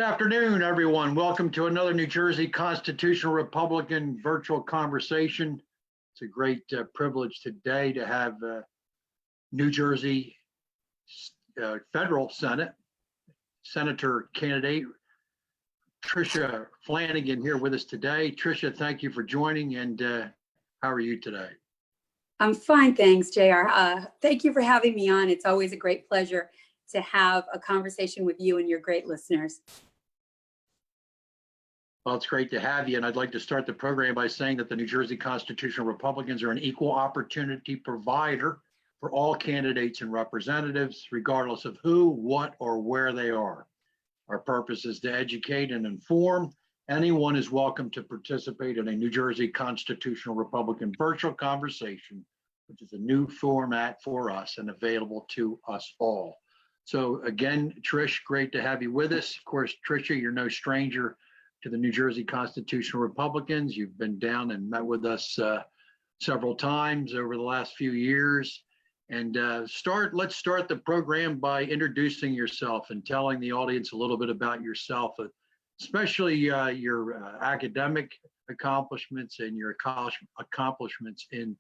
Good afternoon, everyone. Welcome to another New Jersey Constitutional Republican virtual conversation. It's a great privilege today to have New Jersey Federal Senate Senator candidate Tricia Flanagan here with us today. Tricia, thank you for joining, and how are you today? I'm fine, thanks, JR. Thank you for having me on. It's always a great pleasure to have a conversation with you and your great listeners. Well, it's great to have you, and I'd like to start the program by saying that the New Jersey Constitutional Republicans are an equal opportunity provider for all candidates and representatives, regardless of who, what, or where they are. Our purpose is to educate and inform. Anyone is welcome to participate in a New Jersey Constitutional Republican virtual conversation, which is a new format for us and available to us all. So again, Trish, great to have you with us. Of course, Tricia, you're no stranger to the New Jersey Constitutional Republicans. You've been down and met with us several times over the last few years. And let's start the program by introducing yourself and telling the audience a little bit about yourself, especially your academic accomplishments and your accomplishments in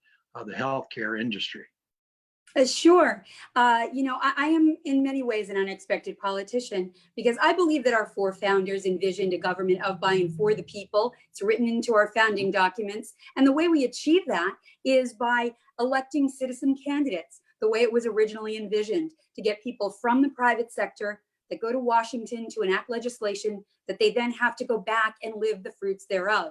the healthcare industry. Sure. I am in many ways an unexpected politician because I believe that our four founders envisioned a government of, by, and for the people. It's written into our founding documents. And the way we achieve that is by electing citizen candidates, the way it was originally envisioned, to get people from the private sector that go to Washington to enact legislation that they then have to go back and live the fruits thereof.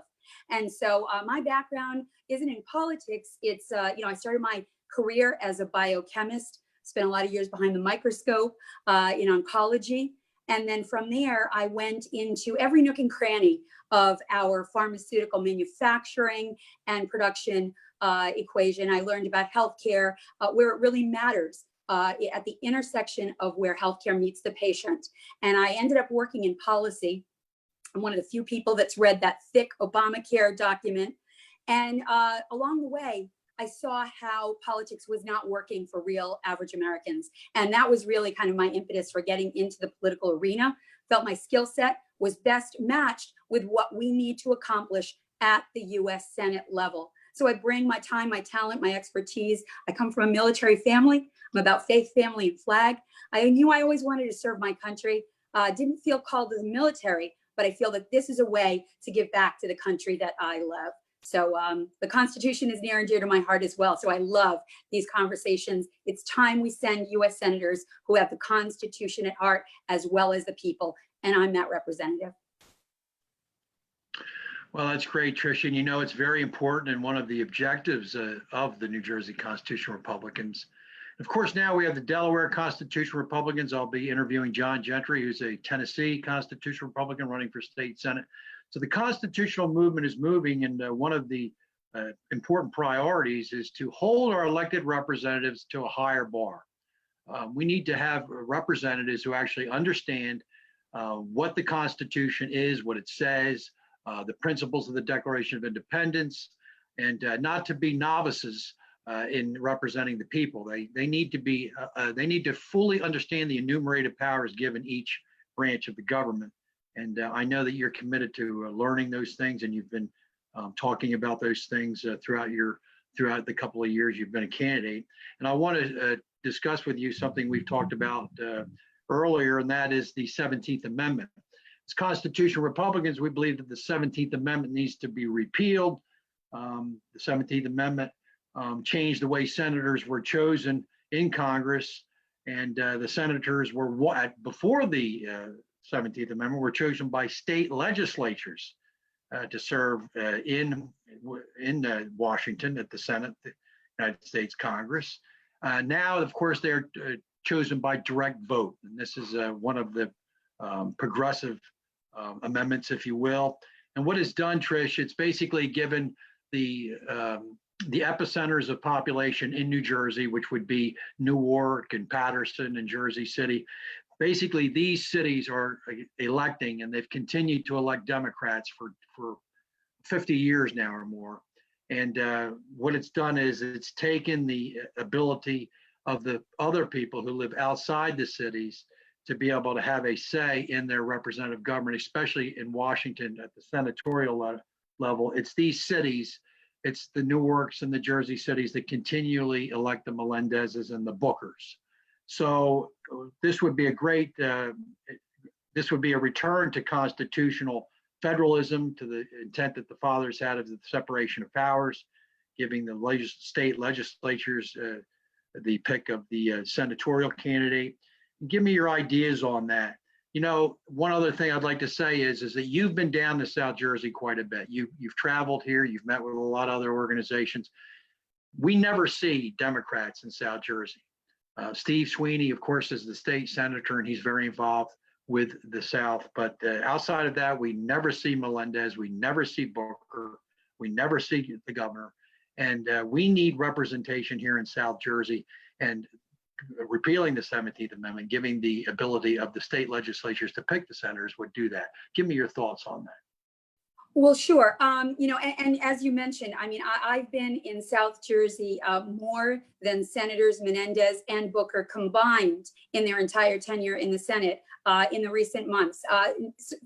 And so my background isn't in politics. It's, I started my career as a biochemist, spent a lot of years behind the microscope in oncology. And then from there, I went into every nook and cranny of our pharmaceutical manufacturing and production equation. I learned about healthcare, where it really matters, at the intersection of where healthcare meets the patient. And I ended up working in policy. I'm one of the few people that's read that thick Obamacare document. And along the way, I saw how politics was not working for real average Americans. And that was really kind of my impetus for getting into the political arena. Felt my skill set was best matched with what we need to accomplish at the US Senate level. So I bring my time, my talent, my expertise. I come from a military family. I'm about faith, family, and flag. I knew I always wanted to serve my country. Didn't feel called to the military, but I feel that this is a way to give back to the country that I love. So the Constitution is near and dear to my heart as well. So I love these conversations. It's time we send US senators who have the Constitution at heart as well as the people. And I'm that representative. Well, that's great, Tricia. And you know, it's very important and one of the objectives of the New Jersey Constitutional Republicans. Of course, now we have the Delaware Constitutional Republicans. I'll be interviewing John Gentry, who's a Tennessee Constitutional Republican running for state Senate. So the constitutional movement is moving, and one of the important priorities is to hold our elected representatives to a higher bar. We need to have representatives who actually understand what the Constitution is, what it says, the principles of the Declaration of Independence, and not to be novices in representing the people. They need to fully understand the enumerated powers given each branch of the government. And I know that you're committed to learning those things, and you've been talking about those things throughout the couple of years you've been a candidate. And I want to discuss with you something we've talked about earlier, and that is the 17th Amendment. As constitutional Republicans, we believe that the 17th Amendment needs to be repealed. The 17th Amendment changed the way senators were chosen in Congress, and the senators were before the 17th Amendment were chosen by state legislatures to serve in Washington at the Senate, the United States Congress. Now, of course, they're chosen by direct vote, and this is one of the progressive amendments, if you will. And what it's done, Trish, it's basically given the epicenters of population in New Jersey, which would be Newark and Paterson and Jersey City. Basically, these cities are electing, and they've continued to elect Democrats for 50 years now or more. And what it's done is it's taken the ability of the other people who live outside the cities to be able to have a say in their representative government, especially in Washington at the senatorial level. It's these cities, it's the Newarks and the Jersey cities that continually elect the Melendezes and the Bookers. So this would be a great, this would be a return to constitutional federalism, to the intent that the fathers had of the separation of powers, giving the state legislatures the pick of the senatorial candidate. Give me your ideas on that. You know, one other thing I'd like to say is that you've been down to South Jersey quite a bit. You've traveled here, you've met with a lot of other organizations. We never see Democrats in South Jersey. Steve Sweeney, of course, is the state senator, and he's very involved with the South. But outside of that, we never see Melendez, we never see Booker, we never see the governor. And we need representation here in South Jersey. And repealing the 17th Amendment, giving the ability of the state legislatures to pick the senators would do that. Give me your thoughts on that. Well, sure. You know, and as you mentioned, I mean, I've been in South Jersey more than Senators Menendez and Booker combined in their entire tenure in the Senate in the recent months.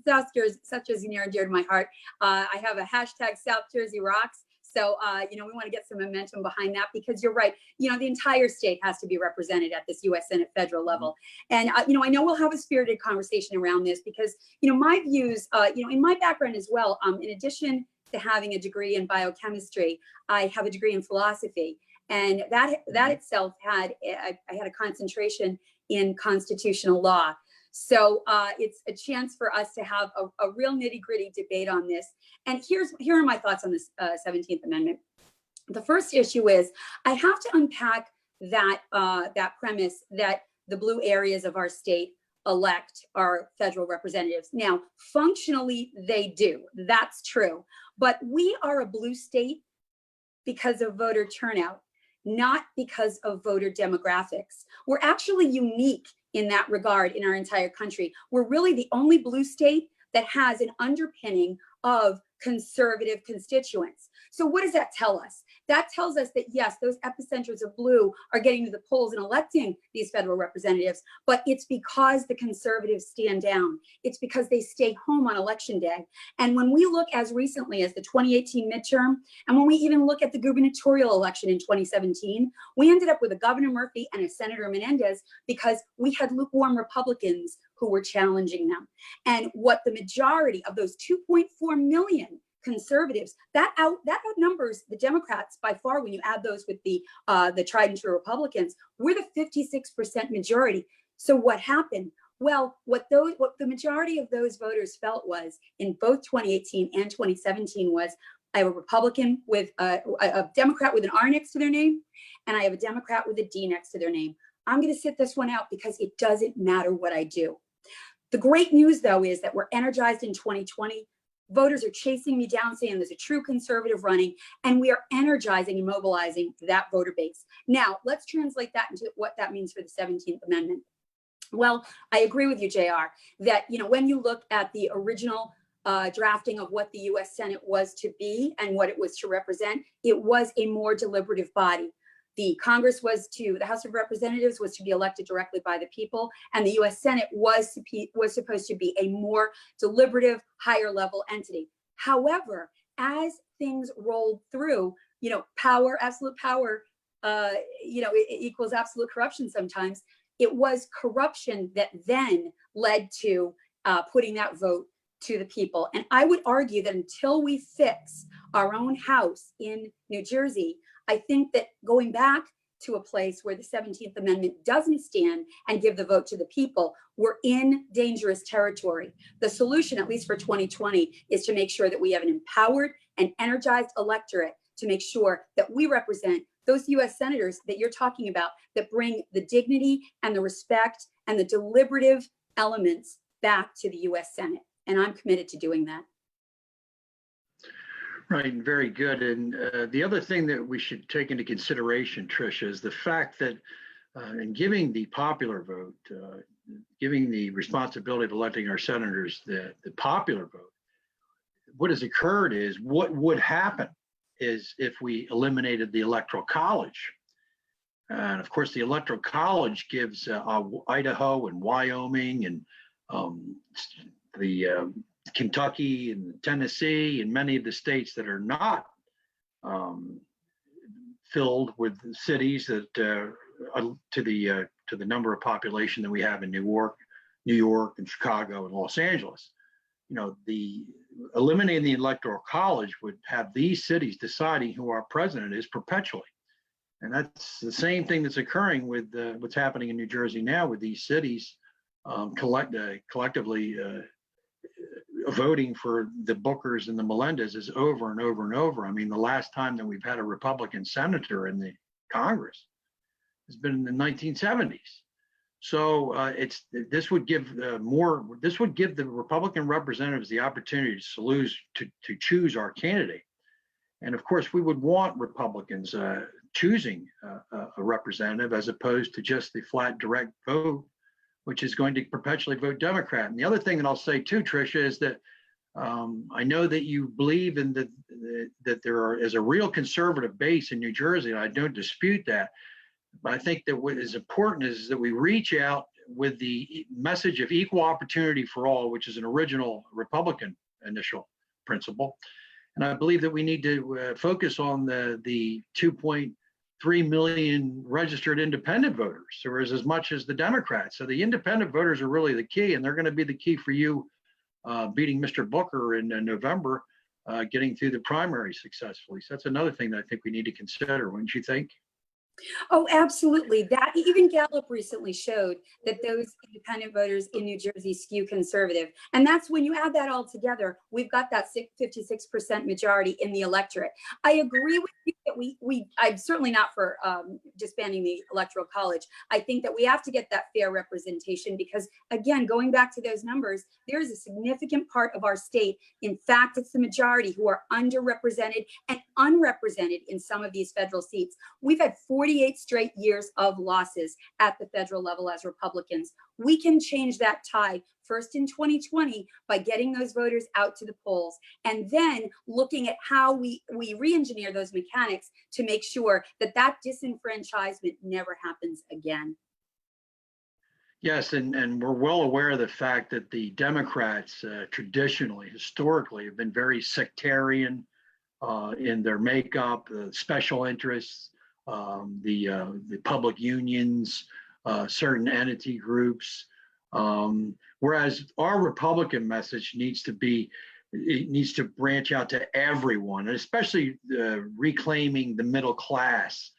South Jersey near and dear to my heart. I have a hashtag South Jersey Rocks. So, you know, we want to get some momentum behind that, because you're right. You know, the entire state has to be represented at this U.S. Senate federal level. And, you know, I know we'll have a spirited conversation around this because, you know, my views, you know, in my background as well, in addition to having a degree in biochemistry, I have a degree in philosophy. And that itself I had a concentration in constitutional law. So it's a chance for us to have a real nitty-gritty debate on this. And here are my thoughts on this 17th Amendment. The first issue is I have to unpack that premise that the blue areas of our state elect our federal representatives. Now, functionally, they do. That's true. But we are a blue state because of voter turnout, not because of voter demographics. We're actually unique in that regard in our entire country. We're really the only blue state that has an underpinning of conservative constituents. So what does that tell us? That tells us that, yes, those epicenters of blue are getting to the polls and electing these federal representatives, but it's because the conservatives stand down. It's because they stay home on election day. And when we look as recently as the 2018 midterm, and when we even look at the gubernatorial election in 2017, we ended up with a Governor Murphy and a Senator Menendez because we had lukewarm Republicans who were challenging them. And what the majority of those 2.4 million conservatives, that outnumbers the Democrats by far when you add those with the tried and true Republicans. We're the 56% majority. So what happened? Well, what the majority of those voters felt was in both 2018 and 2017 was, I have a Republican with a Democrat with an R next to their name, and I have a Democrat with a D next to their name. I'm going to sit this one out because it doesn't matter what I do. The great news, though, is that we're energized in 2020. Voters are chasing me down saying there's a true conservative running, and we are energizing and mobilizing that voter base. Now, let's translate that into what that means for the 17th Amendment. Well, I agree with you, JR, that, you know, when you look at the original drafting of what the U.S. Senate was to be and what it was to represent, it was a more deliberative body. The the House of Representatives was to be elected directly by the people, and the U.S. Senate was supposed to be a more deliberative, higher level entity. However, as things rolled through, you know, absolute power, you know, it equals absolute corruption sometimes. It was corruption that then led to putting that vote to the people. And I would argue that until we fix our own house in New Jersey, I think that going back to a place where the 17th Amendment doesn't stand and give the vote to the people, we're in dangerous territory. The solution, at least for 2020, is to make sure that we have an empowered and energized electorate to make sure that we represent those U.S. senators that you're talking about that bring the dignity and the respect and the deliberative elements back to the U.S. Senate. And I'm committed to doing that. Right, very good. And the other thing that we should take into consideration, Tricia, is the fact that in giving the popular vote, giving the responsibility of electing our senators the popular vote, what has occurred is what would happen is if we eliminated the Electoral College. And of course, the Electoral College gives Idaho and Wyoming and the Kentucky and Tennessee and many of the states that are not um, filled with cities that to the number of population that we have in New York and Chicago and Los Angeles. You know, the eliminating the Electoral College would have these cities deciding who our president is perpetually. And that's the same thing that's occurring with what's happening in New Jersey now with these cities collectively voting for the Bookers and the Melendez is over and over and over. I mean, the last time that we've had a Republican senator in the Congress has been in the 1970s. So this would give the Republican representatives the opportunity to choose our candidate. And of course, we would want Republicans choosing a representative as opposed to just the flat direct vote, which is going to perpetually vote Democrat. And the other thing that I'll say too, Tricia, is that I know that you believe in that there is a real conservative base in New Jersey, and I don't dispute that. But I think that what is important is that we reach out with the message of equal opportunity for all, which is an original Republican initial principle. And I believe that we need to focus on the 2.3 million registered independent voters, or as much as the Democrats. So the independent voters are really the key, and they're going to be the key for you beating Mr. Booker in November, getting through the primary successfully. So that's another thing that I think we need to consider, wouldn't you think? Oh, absolutely. That even Gallup recently showed that those independent voters in New Jersey skew conservative. And that's when you add that all together, we've got that 56% majority in the electorate. I agree with you that I'm certainly not for disbanding the Electoral College. I think that we have to get that fair representation because, again, going back to those numbers, there is a significant part of our state. In fact, it's the majority who are underrepresented and unrepresented in some of these federal seats. We've had 48 straight years of losses at the federal level as Republicans. We can change that tide first in 2020 by getting those voters out to the polls and then looking at how we re-engineer those mechanics to make sure that that disenfranchisement never happens again. Yes, and we're well aware of the fact that the Democrats traditionally, historically, have been very sectarian in their makeup, special interests, the public unions, certain entity groups. Whereas our Republican message needs to branch out to everyone, and especially reclaiming the middle class.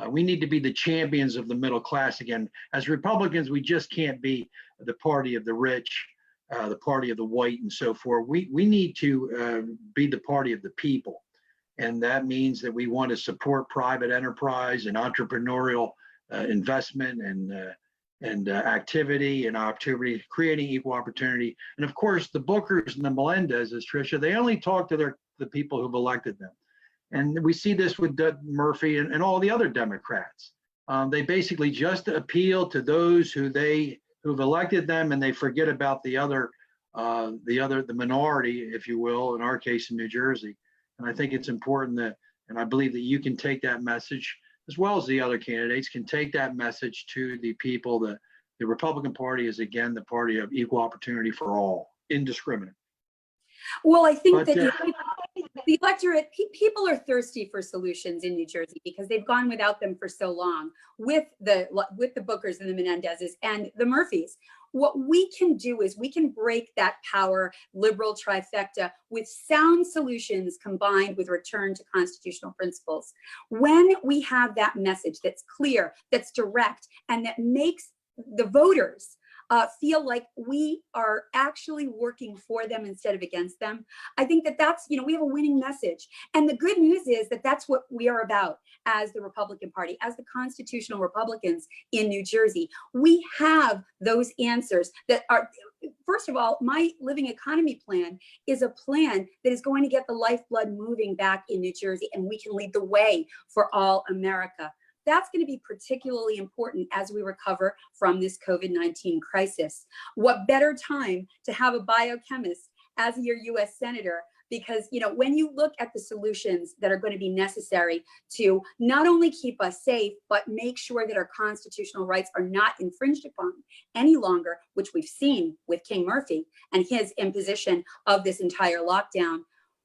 We need to be the champions of the middle class again. As Republicans, we just can't be the party of the rich, the party of the white, and so forth. We need to be the party of the people. And that means that we want to support private enterprise and entrepreneurial investment and activity and opportunity, creating equal opportunity. And of course, the Bookers and the Melendezes, Tricia, they only talk to the people who've elected them. And we see this with Murphy and all the other Democrats. They basically just appeal to those who've elected them, and they forget about the minority, if you will, in our case in New Jersey. And I think it's important and I believe that you can take that message, as well as the other candidates can take that message to the people. The Republican Party is, again, the party of equal opportunity for all, indiscriminate. Well, I think that the electorate, people are thirsty for solutions in New Jersey because they've gone without them for so long with the Bookers and the Menendezes and the Murphys. What we can do is we can break that power liberal trifecta with sound solutions combined with return to constitutional principles. When we have that message that's clear, that's direct, and that makes the voters feel like we are actually working for them instead of against them, I think that's, we have a winning message. And the good news is that that's what we are about as the Republican Party, as the constitutional Republicans in New Jersey. We have those answers that are, first of all, my living economy plan is a plan that is going to get the lifeblood moving back in New Jersey, and we can lead the way for all America. That's going to be particularly important as we recover from this COVID-19 crisis. What better time to have a biochemist as your U.S. Senator because, when you look at the solutions that are going to be necessary to not only keep us safe, but make sure that our constitutional rights are not infringed upon any longer, which we've seen with King Murphy and his imposition of this entire lockdown,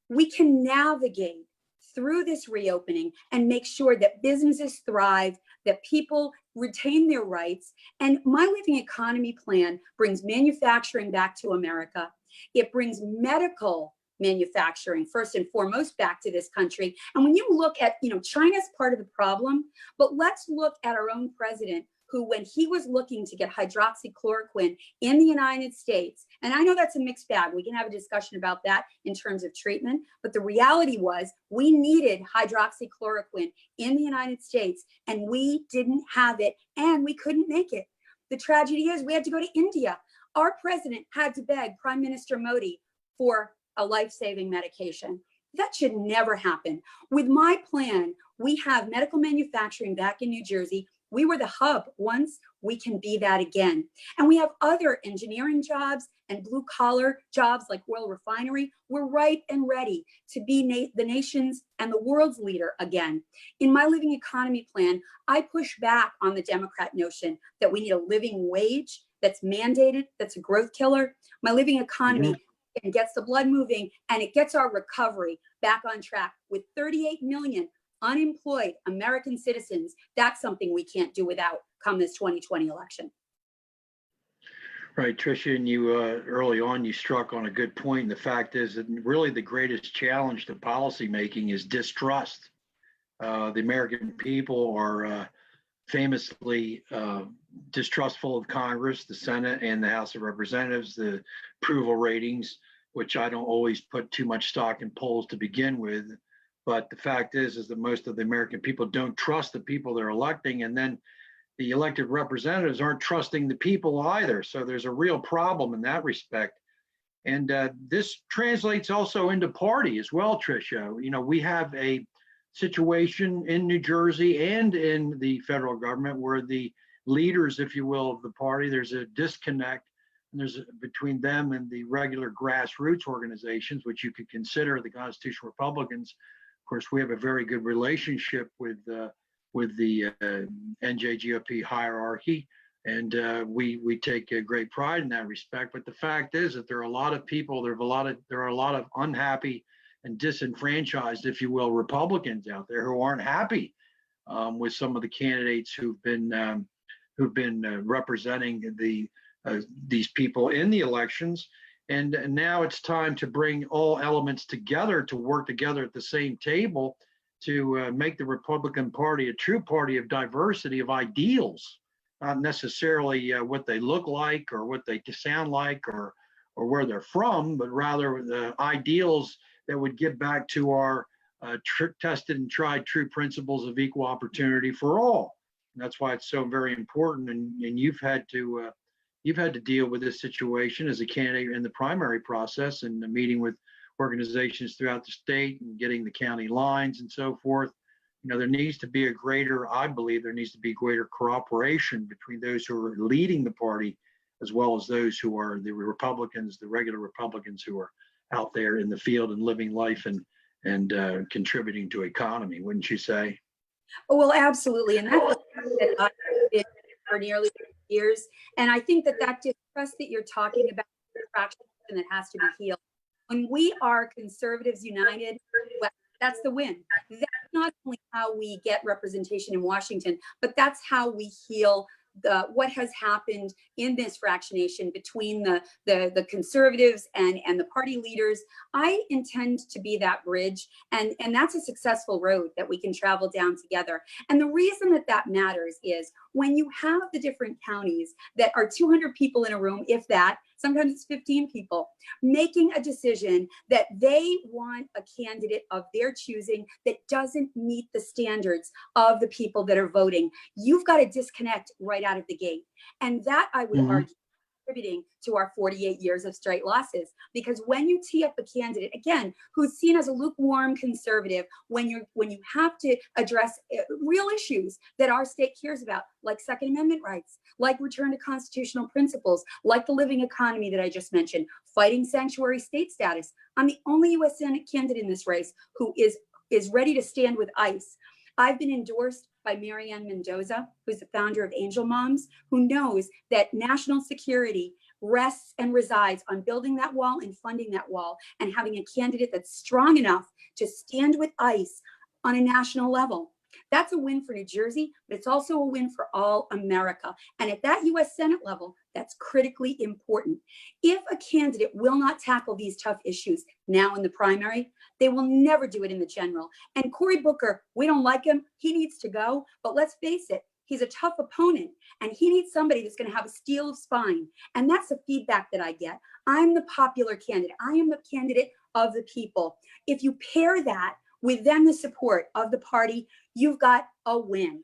we can navigate through this reopening and make sure that businesses thrive, that people retain their rights. And my Living Economy plan brings manufacturing back to America. It brings medical manufacturing, first and foremost, back to this country. And when you look at, China's part of the problem, but let's look at our own president, who, when he was looking to get hydroxychloroquine in the United States, and I know that's a mixed bag, we can have a discussion about that in terms of treatment, but the reality was we needed hydroxychloroquine in the United States, and we didn't have it, and we couldn't make it. The tragedy is we had to go to India. Our president had to beg Prime Minister Modi for a life-saving medication. That should never happen. With my plan, we have medical manufacturing back in New Jersey. We were the hub once, we can be that again. And we have other engineering jobs and blue collar jobs like oil refinery. We're right and ready to be the nation's and the world's leader again. In my Living Economy plan, I push back on the Democrat notion that we need a living wage that's mandated, that's a growth killer. My Living Economy and gets the blood moving, and it gets our recovery back on track with 38 million unemployed American citizens. That's something we can't do without come this 2020 election. Right, Tricia, and you early on, you struck on a good point. And the fact is that really the greatest challenge to policymaking is distrust. The American people are famously distrustful of Congress, the Senate, and the House of Representatives, the approval ratings, which I don't always put too much stock in polls to begin with. But the fact is that most of the American people don't trust the people they're electing, and then the elected representatives aren't trusting the people either. So there's a real problem in that respect. And this translates also into party as well, Tricia. We have a situation in New Jersey and in the federal government where the leaders, if you will, of the party, there's a disconnect between them and the regular grassroots organizations, which you could consider the Constitutional Republicans. Of course, we have a very good relationship with the NJGOP hierarchy, and we take a great pride in that respect. But the fact is that there are a lot of people, there are a lot of unhappy and disenfranchised, if you will, Republicans out there who aren't happy with some of the candidates who've been representing these people in the elections. And now it's time to bring all elements together to work together at the same table to make the Republican Party a true party of diversity of ideals, not necessarily what they look like or what they sound like or where they're from, but rather the ideals that would get back to our tested and tried true principles of equal opportunity for all. And that's why it's so very important. And you've had to deal with this situation as a candidate in the primary process and meeting with organizations throughout the state and getting the county lines and so forth. There needs to be I believe there needs to be greater cooperation between those who are leading the party as well as those who are the Republicans, the regular Republicans who are out there in the field and living life and contributing to economy, wouldn't you say? Oh, well, absolutely. And that's that I've been for nearly 30 years. And I think that distrust that you're talking about is a fraction that has to be healed. When we are conservatives united, well, that's the win. That's not only how we get representation in Washington, but that's how we heal what has happened in this fractionation between the conservatives and the party leaders. I intend to be that bridge, and that's a successful road that we can travel down together. And the reason that matters is when you have the different counties that are 200 people in a room, if that, sometimes it's 15 people, making a decision that they want a candidate of their choosing that doesn't meet the standards of the people that are voting. You've got to disconnect right out of the gate. And that, I would argue, contributing to our 48 years of straight losses. Because when you tee up a candidate, again, who's seen as a lukewarm conservative, when you have to address real issues that our state cares about, like Second Amendment rights, like return to constitutional principles, like the living economy that I just mentioned, fighting sanctuary state status. I'm the only U.S. Senate candidate in this race who is ready to stand with ICE. I've been endorsed by Marianne Mendoza, who's the founder of Angel Moms, who knows that national security rests and resides on building that wall and funding that wall and having a candidate that's strong enough to stand with ICE on a national level. That's a win for New Jersey, but it's also a win for all America. And at that U.S. Senate level, that's critically important. If a candidate will not tackle these tough issues now in the primary, they will never do it in the general. And Cory Booker, we don't like him. He needs to go. But let's face it, he's a tough opponent, and he needs somebody that's going to have a steel of spine. And that's the feedback that I get. I'm the popular candidate. I am the candidate of the people. If you pair that with then the support of the party, you've got a win.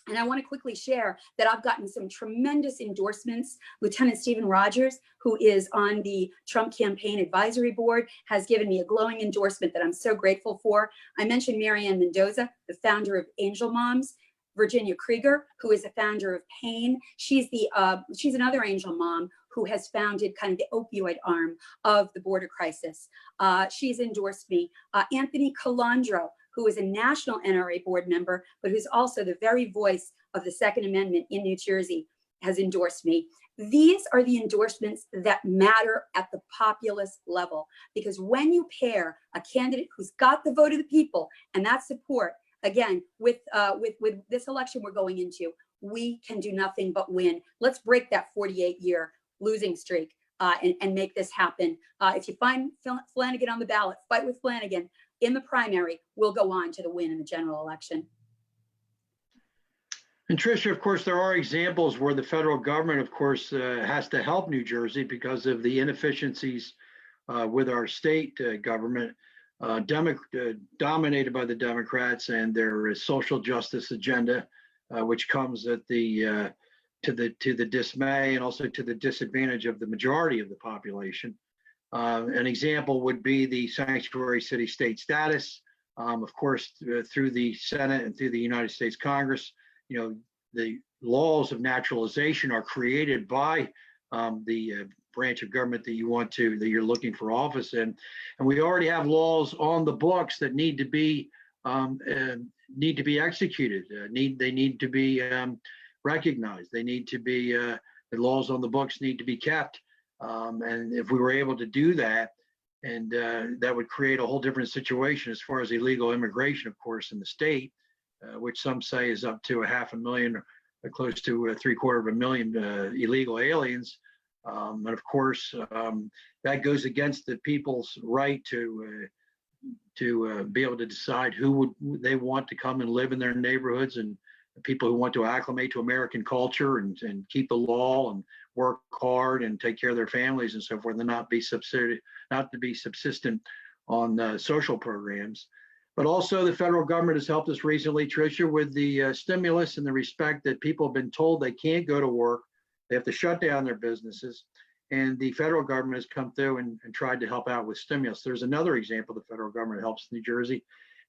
And I want to quickly share that I've gotten some tremendous endorsements. Lieutenant Stephen Rogers, who is on the Trump Campaign Advisory Board, has given me a glowing endorsement that I'm so grateful for. I mentioned Marianne Mendoza, the founder of Angel Moms. Virginia Krieger, who is the founder of PAIN. She's another Angel Mom who has founded kind of the opioid arm of the border crisis. She's endorsed me. Anthony Calandro, who is a national NRA board member, but who's also the very voice of the Second Amendment in New Jersey, has endorsed me. These are the endorsements that matter at the populist level, because when you pair a candidate who's got the vote of the people and that support, again, with this election we're going into, we can do nothing but win. Let's break that 48-year losing streak and make this happen. If you find Flanagan on the ballot, fight with Flanagan. In the primary, we'll go on to the win in the general election. And Tricia, of course, there are examples where the federal government, of course, has to help New Jersey because of the inefficiencies with our state government. Dominated by the Democrats and their social justice agenda, which comes at the to the dismay and also to the disadvantage of the majority of the population. An example would be the sanctuary city-state status. Of course, through the Senate and through the United States Congress, the laws of naturalization are created by the branch of government that you're looking for office in, and we already have laws on the books that need to be executed. They need to be recognized. They need to be the laws on the books need to be kept. And if we were able to do that, and that would create a whole different situation as far as illegal immigration, of course, in the state, which some say is up to 500,000 or close to 750,000 illegal aliens. And of course, that goes against the people's right to be able to decide who they want to come and live in their neighborhoods, and the people who want to acclimate to American culture and keep the law and work hard and take care of their families and so forth, and not to be subsistent on social programs. But also the federal government has helped us recently, Tricia, with the stimulus in the respect that people have been told they can't go to work. They have to shut down their businesses. And the federal government has come through and tried to help out with stimulus. There's another example the federal government helps New Jersey.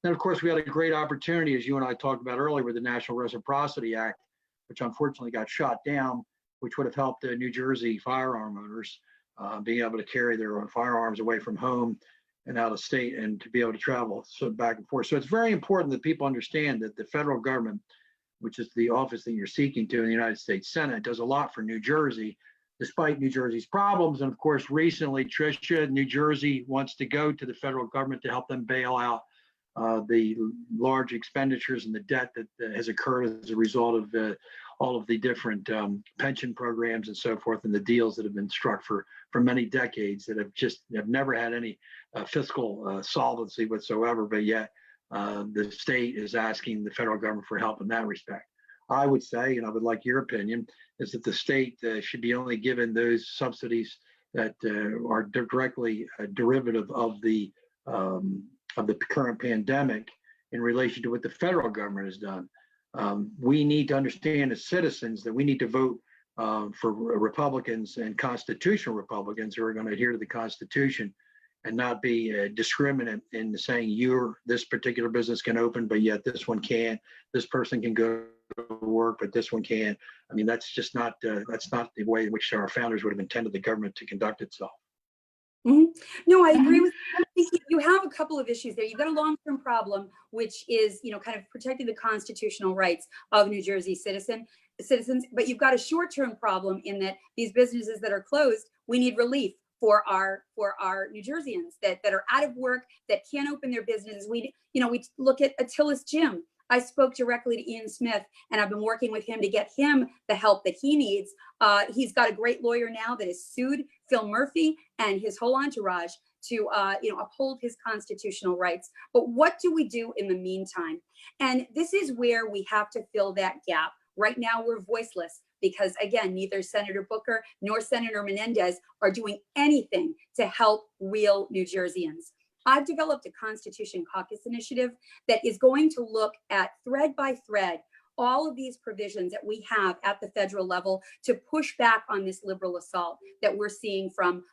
And of course, we had a great opportunity, as you and I talked about earlier, with the National Reciprocity Act, which unfortunately got shot down, which would have helped New Jersey firearm owners being able to carry their own firearms away from home and out of state and to be able to travel back and forth. So it's very important that people understand that the federal government, which is the office that you're seeking to in the United States Senate, does a lot for New Jersey, despite New Jersey's problems. And of course, recently, Tricia, New Jersey wants to go to the federal government to help them bail out the large expenditures and the debt that has occurred as a result of all of the different pension programs and so forth, and the deals that have been struck for many decades that have never had any fiscal solvency whatsoever, but yet the state is asking the federal government for help in that respect. I would say, and I would like your opinion, is that the state should be only given those subsidies that are directly derivative of the current pandemic in relation to what the federal government has done. We need to understand as citizens that we need to vote for Republicans and constitutional Republicans who are going to adhere to the Constitution and not be discriminant in saying this particular business can open, but yet this one can't. This person can go to work, but this one can't. I mean, that's just not that's not the way in which our founders would have intended the government to conduct itself. Mhm. No, I agree with you. I think you have a couple of issues there. You've got a long-term problem, which is, kind of protecting the constitutional rights of New Jersey citizens, but you've got a short-term problem in that these businesses that are closed, we need relief for our New Jerseyans that are out of work, that can't open their businesses. We look at Attila's Gym. I spoke directly to Ian Smith, and I've been working with him to get him the help that he needs. He's got a great lawyer now that has sued Phil Murphy and his whole entourage to uphold his constitutional rights. But what do we do in the meantime? And this is where we have to fill that gap. Right now, we're voiceless because, again, neither Senator Booker nor Senator Menendez are doing anything to help real New Jerseyans. I've developed a Constitution Caucus initiative that is going to look at thread by thread all of these provisions that we have at the federal level to push back on this liberal assault that we're seeing from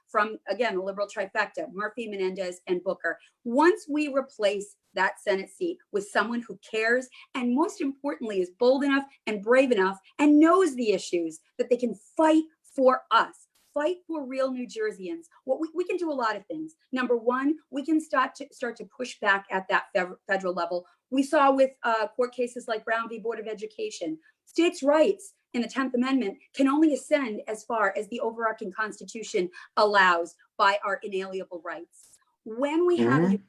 again, the liberal trifecta, Murphy, Menendez, and Booker. Once we replace that Senate seat with someone who cares and, most importantly, is bold enough and brave enough and knows the issues that they can fight for us. Fight for real New Jerseyans. Well, we can do a lot of things. Number one, we can start to push back at that federal level. We saw with court cases like Brown v. Board of Education, states' rights in the 10th Amendment can only ascend as far as the overarching Constitution allows by our inalienable rights. When we have a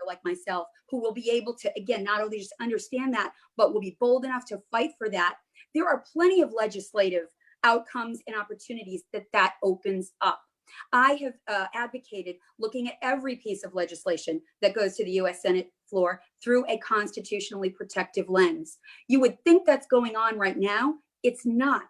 like myself who will be able to, again, not only just understand that, but will be bold enough to fight for that, there are plenty of legislative outcomes and opportunities that opens up. I have advocated looking at every piece of legislation that goes to the U.S. Senate floor through a constitutionally protective lens. You would think that's going on right now. It's not.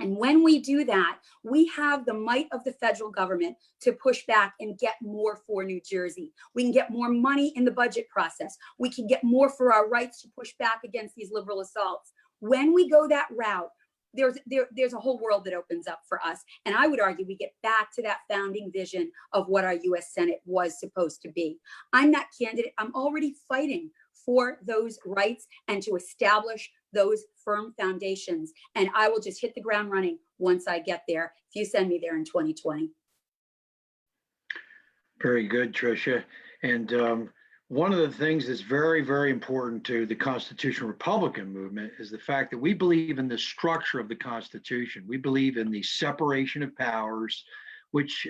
And when we do that, we have the might of the federal government to push back and get more for New Jersey. We can get more money in the budget process. We can get more for our rights to push back against these liberal assaults. When we go that route, there's a whole world that opens up for us. And I would argue we get back to that founding vision of what our US Senate was supposed to be. I'm that candidate. I'm already fighting for those rights and to establish those firm foundations. And I will just hit the ground running once I get there, if you send me there in 2020. Very good, Tricia. And one of the things that's very, very important to the constitutional Republican movement is the fact that we believe in the structure of the Constitution. We believe in the separation of powers, which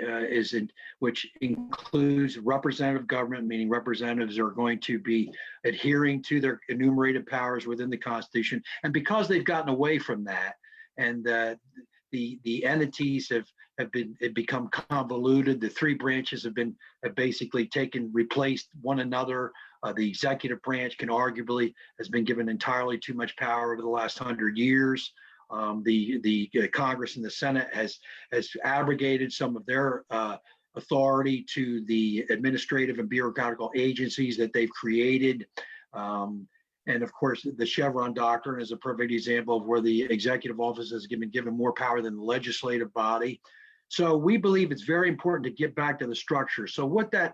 includes representative government, meaning representatives are going to be adhering to their enumerated powers within the Constitution. And because they've gotten away from that, and the entities have become convoluted. The three branches have basically replaced one another. The executive branch has been given entirely too much power over the last 100 years. The Congress and the Senate has abrogated some of their authority to the administrative and bureaucratical agencies that they've created. And of course, the Chevron doctrine is a perfect example of where the executive office has been given more power than the legislative body. So we believe it's very important to get back to the structure. So what that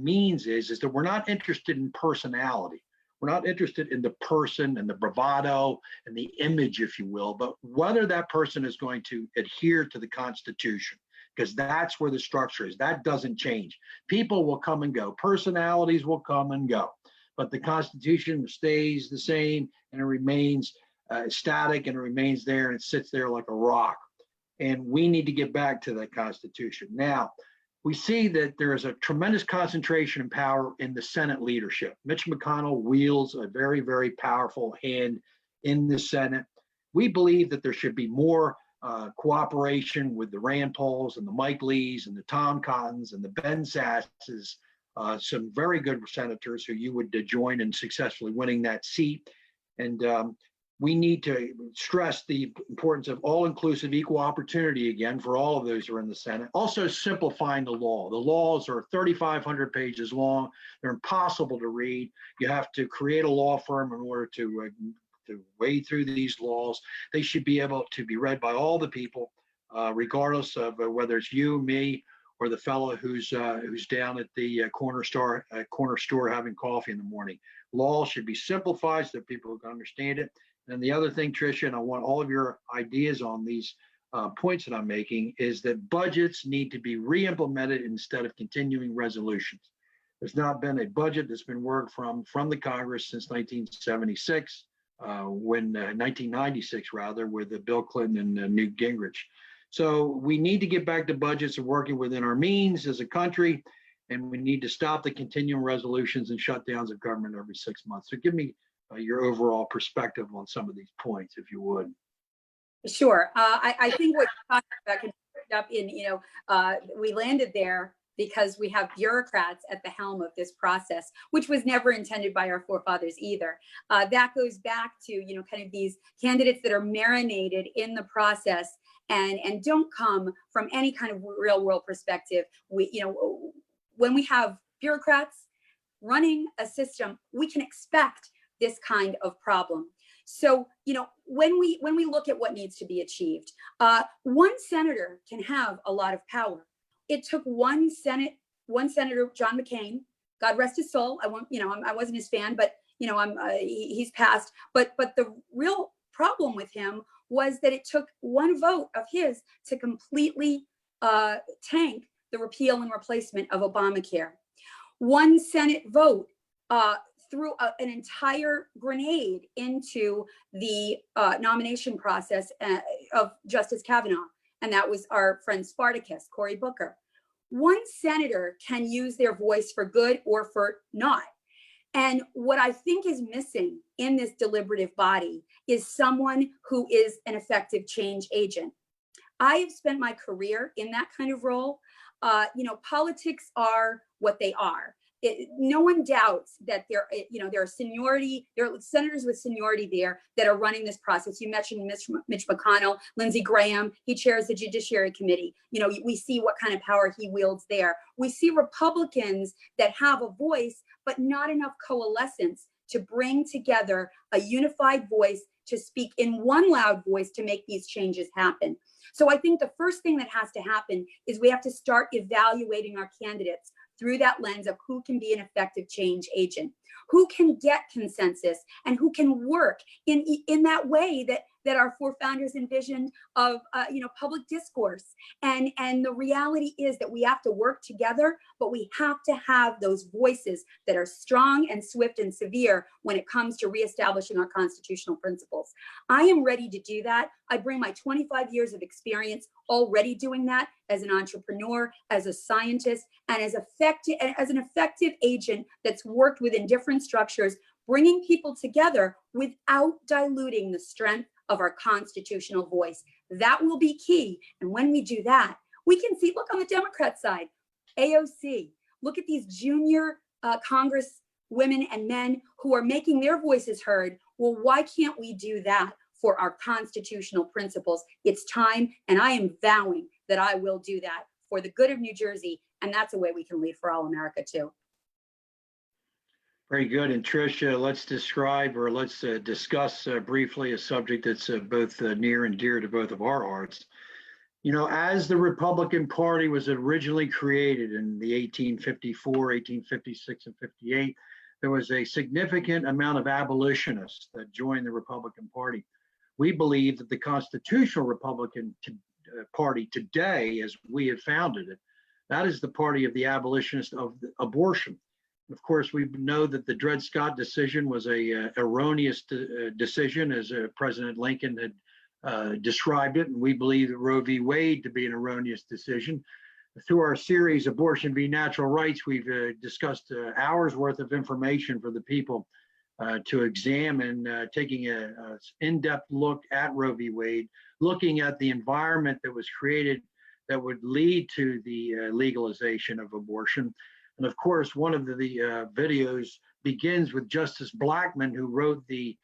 means is that we're not interested in personality. We're not interested in the person and the bravado and the image, if you will, but whether that person is going to adhere to the Constitution, because that's where the structure is. That doesn't change. People will come and go. Personalities will come and go. But the Constitution stays the same and it remains static and it remains there and it sits there like a rock. And we need to get back to that Constitution. Now, we see that there is a tremendous concentration of power in the Senate leadership. Mitch McConnell wields a very, very powerful hand in the Senate. We believe that there should be more cooperation with the Rand Pauls and the Mike Lees and the Tom Cottons and the Ben Sasses, some very good senators who you would join in successfully winning that seat. And we need to stress the importance of all-inclusive equal opportunity again for all of those who are in the Senate. Also simplifying the law. The laws are 3,500 pages long. They're impossible to read. You have to create a law firm in order to to wade through these laws. They should be able to be read by all the people, regardless of whether it's you, me, or the fellow who's down at the corner store having coffee in the morning. Law should be simplified so that people can understand it. And the other thing, Tricia, and I want all of your ideas on these points that I'm making, is that budgets need to be re-implemented instead of continuing resolutions. There's not been a budget that's been worked from the Congress since 1976, 1996 rather, with Bill Clinton and Newt Gingrich. So we need to get back to budgets and working within our means as a country, and we need to stop the continuing resolutions and shutdowns of government every 6 months. So give me your overall perspective on some of these points, if you would. Sure. I think what you're talking about can pick up in, we landed there because we have bureaucrats at the helm of this process, which was never intended by our forefathers either. That goes back to, kind of these candidates that are marinated in the process and don't come from any kind of real world perspective. When we have bureaucrats running a system, we can expect this kind of problem. So, when we look at what needs to be achieved, one senator can have a lot of power. It took one senator, John McCain, God rest his soul. I wasn't his fan, but he's passed. But the real problem with him was that it took one vote of his to completely tank the repeal and replacement of Obamacare. One Senate vote threw an entire grenade into the nomination process of Justice Kavanaugh, and that was our friend Spartacus, Cory Booker. One senator can use their voice for good or for not. And what I think is missing in this deliberative body is someone who is an effective change agent. I have spent my career in that kind of role. Politics are what they are. No one doubts that there are senators with seniority there that are running this process. You mentioned Mitch McConnell, Lindsey Graham, he chairs the Judiciary Committee. We see what kind of power he wields there. We see Republicans that have a voice, but not enough coalescence to bring together a unified voice to speak in one loud voice to make these changes happen. So I think the first thing that has to happen is we have to start evaluating our candidates through that lens of who can be an effective change agent, who can get consensus, and who can work in that way that our forefounders envisioned of public discourse. And the reality is that we have to work together, but we have to have those voices that are strong and swift and severe when it comes to reestablishing our constitutional principles. I am ready to do that. I bring my 25 years of experience already doing that as an entrepreneur, as a scientist, and as an effective agent that's worked within different structures, bringing people together without diluting the strength of our constitutional voice. That will be key. And when we do that, we can see, look on the Democrat side, AOC, look at these junior Congress women and men who are making their voices heard. Well, why can't we do that for our constitutional principles? It's time, and I am vowing that I will do that for the good of New Jersey, and that's a way we can lead for all America too. Very good. And Tricia, let's discuss briefly a subject that's both near and dear to both of our hearts. As the Republican Party was originally created in the 1854, 1856, and 58, there was a significant amount of abolitionists that joined the Republican Party. We believe that the Constitutional Republican Party today, as we have founded it, that is the party of the abolitionists of abortion. Of course, we know that the Dred Scott decision was a erroneous decision, as President Lincoln had described it, and we believe that Roe v. Wade to be an erroneous decision. Through our series, Abortion v. Natural Rights, we've discussed hours worth of information for the people to examine, taking an in-depth look at Roe v. Wade, looking at the environment that was created that would lead to the legalization of abortion. And of course, one of the videos begins with Justice Blackmun, who wrote the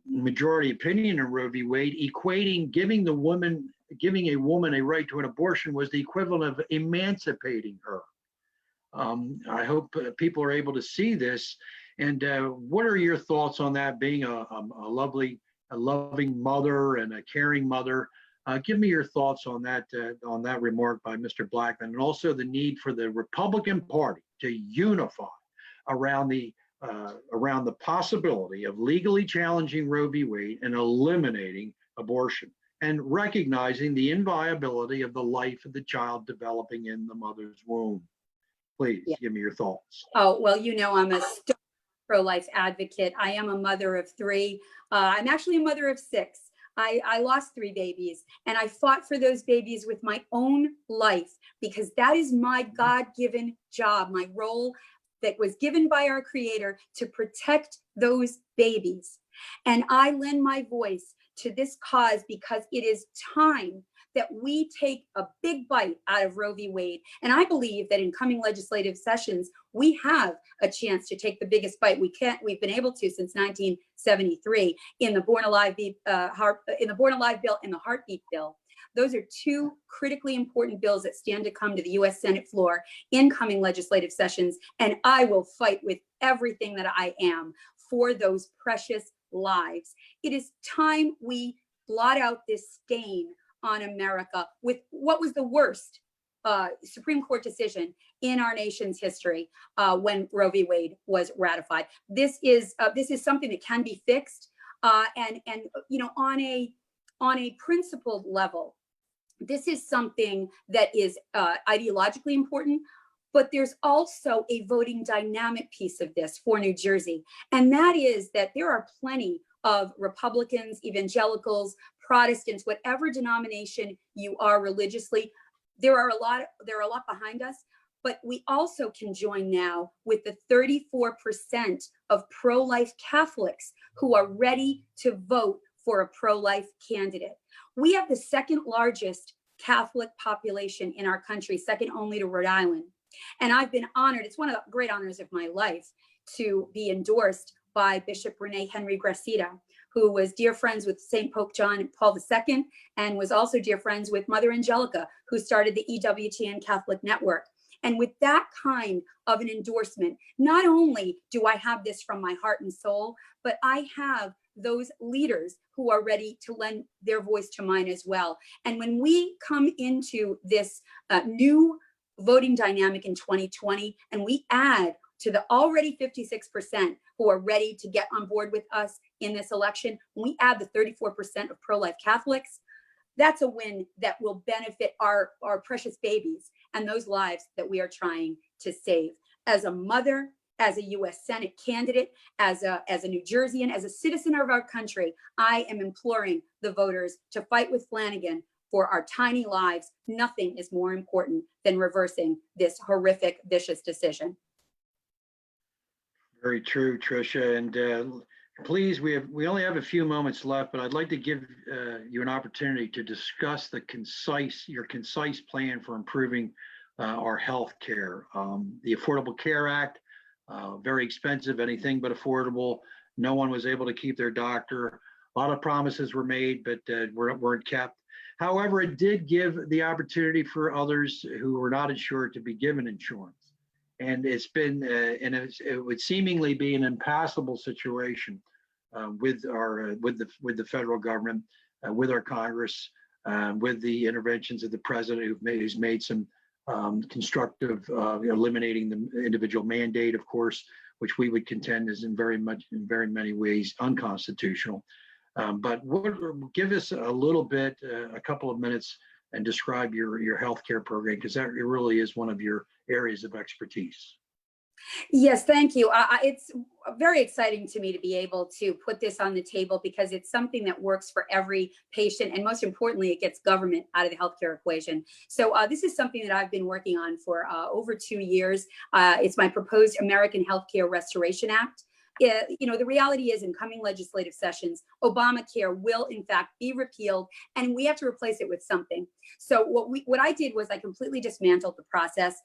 majority opinion in Roe v. Wade, equating giving a woman a right to an abortion was the equivalent of emancipating her. I hope people are able to see this. And what are your thoughts on that? Being a loving mother and a caring mother, give me your thoughts on that remark by Mr. Blackman, and also the need for the Republican Party to unify around the possibility of legally challenging Roe v. Wade and eliminating abortion, and recognizing the inviolability of the life of the child developing in the mother's womb. Please give me your thoughts. Oh, well, I'm a pro-life advocate. I am a mother of three. I'm actually a mother of six. I lost three babies, and I fought for those babies with my own life, because that is my God-given job, my role that was given by our Creator to protect those babies. And I lend my voice to this cause because it is time that we take a big bite out of Roe v. Wade. And I believe that in coming legislative sessions, we have a chance to take the biggest bite we've been able to since 1973 in the Born Alive Bill and the Heartbeat Bill. Those are two critically important bills that stand to come to the U.S. Senate floor in coming legislative sessions. And I will fight with everything that I am for those precious lives. It is time we blot out this stain on America with what was the worst Supreme Court decision in our nation's history when Roe v. Wade was ratified. This is something that can be fixed, and on a principled level. This is something that is ideologically important, but there's also a voting dynamic piece of this for New Jersey, and that is that there are plenty of Republicans, evangelicals, Protestants, whatever denomination you are religiously. There are a lot behind us, but we also can join now with the 34% of pro-life Catholics who are ready to vote for a pro-life candidate. We have the second largest Catholic population in our country, second only to Rhode Island. And I've been honored, it's one of the great honors of my life, to be endorsed by Bishop Rene Henry Gracida, who was dear friends with St. Pope John Paul II, and was also dear friends with Mother Angelica, who started the EWTN Catholic Network. And with that kind of an endorsement, not only do I have this from my heart and soul, but I have those leaders who are ready to lend their voice to mine as well. And when we come into this new voting dynamic in 2020, and we add to the already 56% who are ready to get on board with us in this election, when we add the 34% of pro-life Catholics, that's a win that will benefit our precious babies and those lives that we are trying to save. As a mother, as a U.S. Senate candidate, as a New Jerseyan, as a citizen of our country, I am imploring the voters to fight with Flanagan for our tiny lives. Nothing is more important than reversing this horrific, vicious decision. Very true, Tricia. And please, we only have a few moments left, but I'd like to give you an opportunity to discuss your concise plan for improving our health care. The Affordable Care Act, very expensive, anything but affordable. No one was able to keep their doctor. A lot of promises were made, but weren't kept. However, it did give the opportunity for others who were not insured to be given insurance. And it's been, it would seemingly be an impassable situation with the federal government, with our Congress, with the interventions of the president, who's made some constructive, eliminating the individual mandate, of course, which we would contend is in very many ways unconstitutional. But give us a little bit, a couple of minutes, and describe your healthcare program, because that really is one of your areas of expertise. Yes, thank you. It's very exciting to me to be able to put this on the table, because it's something that works for every patient, and most importantly, it gets government out of the healthcare equation. So this is something that I've been working on for over 2 years. It's my proposed American Healthcare Restoration Act. The reality is, in coming legislative sessions, Obamacare will in fact be repealed, and we have to replace it with something. So what I did was I completely dismantled the process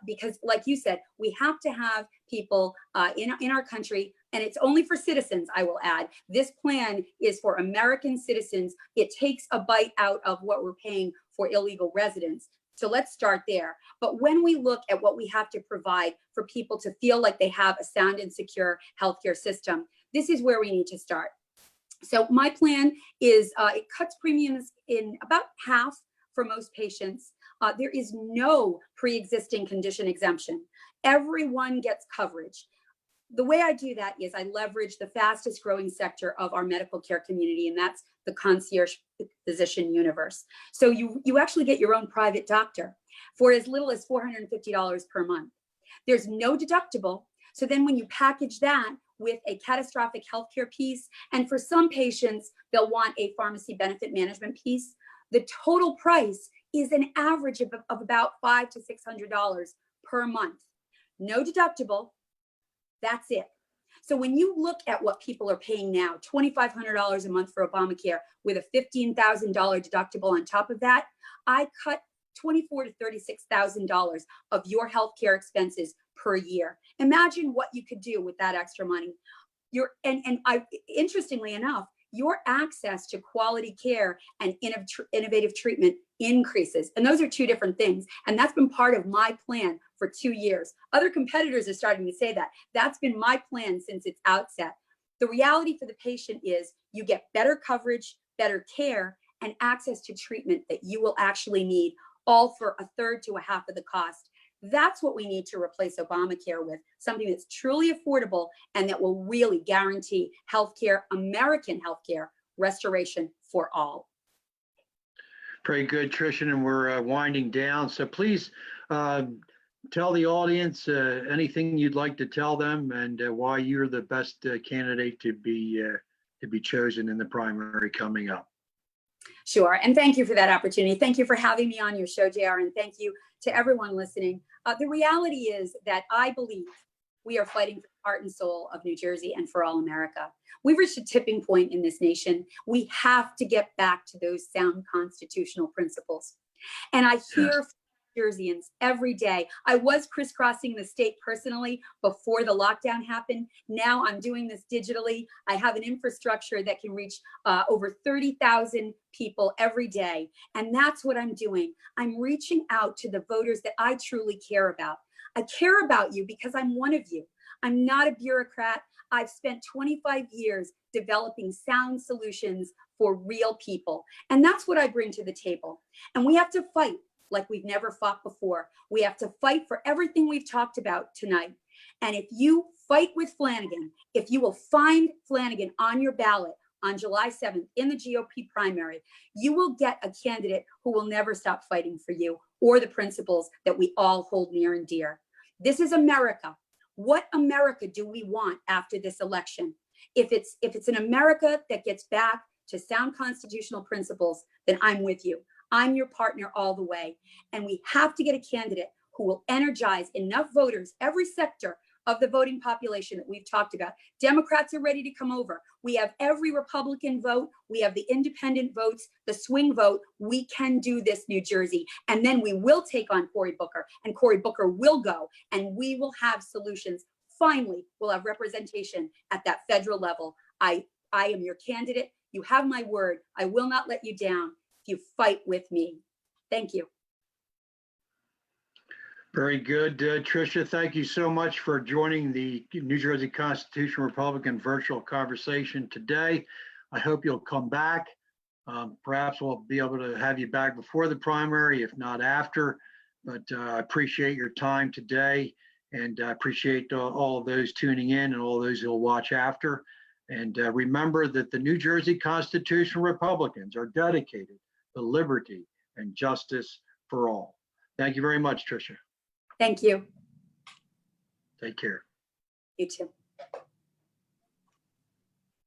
because, like you said, we have to have people in our country, and it's only for citizens, I will add. This plan is for American citizens. It takes a bite out of what we're paying for illegal residents. So let's start there. But when we look at what we have to provide for people to feel like they have a sound and secure healthcare system, this is where we need to start. So my plan is it cuts premiums in about half for most patients. There is no pre-existing condition exemption. Everyone gets coverage. The way I do that is I leverage the fastest growing sector of our medical care community, and that's the concierge physician universe. So you actually get your own private doctor for as little as $450 per month. There's no deductible. So then when you package that with a catastrophic healthcare piece, and for some patients, they'll want a pharmacy benefit management piece, the total price is an average of about $500 to $600 per month. No deductible. That's it. So when you look at what people are paying now, $2,500 a month for Obamacare with a $15,000 deductible on top of that, I cut $24,000 to $36,000 of your healthcare expenses per year. Imagine what you could do with that extra money. Interestingly enough, your access to quality care and innovative treatment increases. And those are two different things. And that's been part of my plan for 2 years. Other competitors are starting to say that. That's been my plan since its outset. The reality for the patient is you get better coverage, better care, and access to treatment that you will actually need, all for a third to a half of the cost. That's what we need to replace Obamacare with, something that's truly affordable and that will really guarantee healthcare, American healthcare, restoration for all. Very good, Tricia, and we're winding down. So please tell the audience anything you'd like to tell them and why you're the best candidate to be chosen in the primary coming up. Sure, and thank you for that opportunity. Thank you for having me on your show, JR, and thank you to everyone listening. The reality is that I believe we are fighting for the heart and soul of New Jersey and for all America. We've reached a tipping point in this nation. We have to get back to those sound constitutional principles. And I hear Jerseyans every day. I was crisscrossing the state personally before the lockdown happened. Now I'm doing this digitally. I have an infrastructure that can reach over 30,000 people every day. And that's what I'm doing. I'm reaching out to the voters that I truly care about. I care about you because I'm one of you. I'm not a bureaucrat. I've spent 25 years developing sound solutions for real people. And that's what I bring to the table. And we have to fight like we've never fought before. We have to fight for everything we've talked about tonight. And if you fight with Flanagan, if you will find Flanagan on your ballot on July 7th in the GOP primary, you will get a candidate who will never stop fighting for you or the principles that we all hold near and dear. This is America. What America do we want after this election? If it's an America that gets back to sound constitutional principles, then I'm with you. I'm your partner all the way. And we have to get a candidate who will energize enough voters, every sector of the voting population that we've talked about. Democrats are ready to come over. We have every Republican vote. We have the independent votes, the swing vote. We can do this, New Jersey. And then we will take on Cory Booker, and Cory Booker will go, and we will have solutions. Finally, we'll have representation at that federal level. I am your candidate. You have my word. I will not let you down. You fight with me. Thank you. Very good, Tricia. Thank you so much for joining the New Jersey Constitutional Republican virtual conversation today. I hope you'll come back. Perhaps we'll be able to have you back before the primary, if not after. But I appreciate your time today, and I appreciate all of those tuning in and all those who'll watch after. And remember that the New Jersey Constitutional Republicans are dedicated to liberty and justice for all. Thank you very much, Tricia. Thank you. Take care. You too.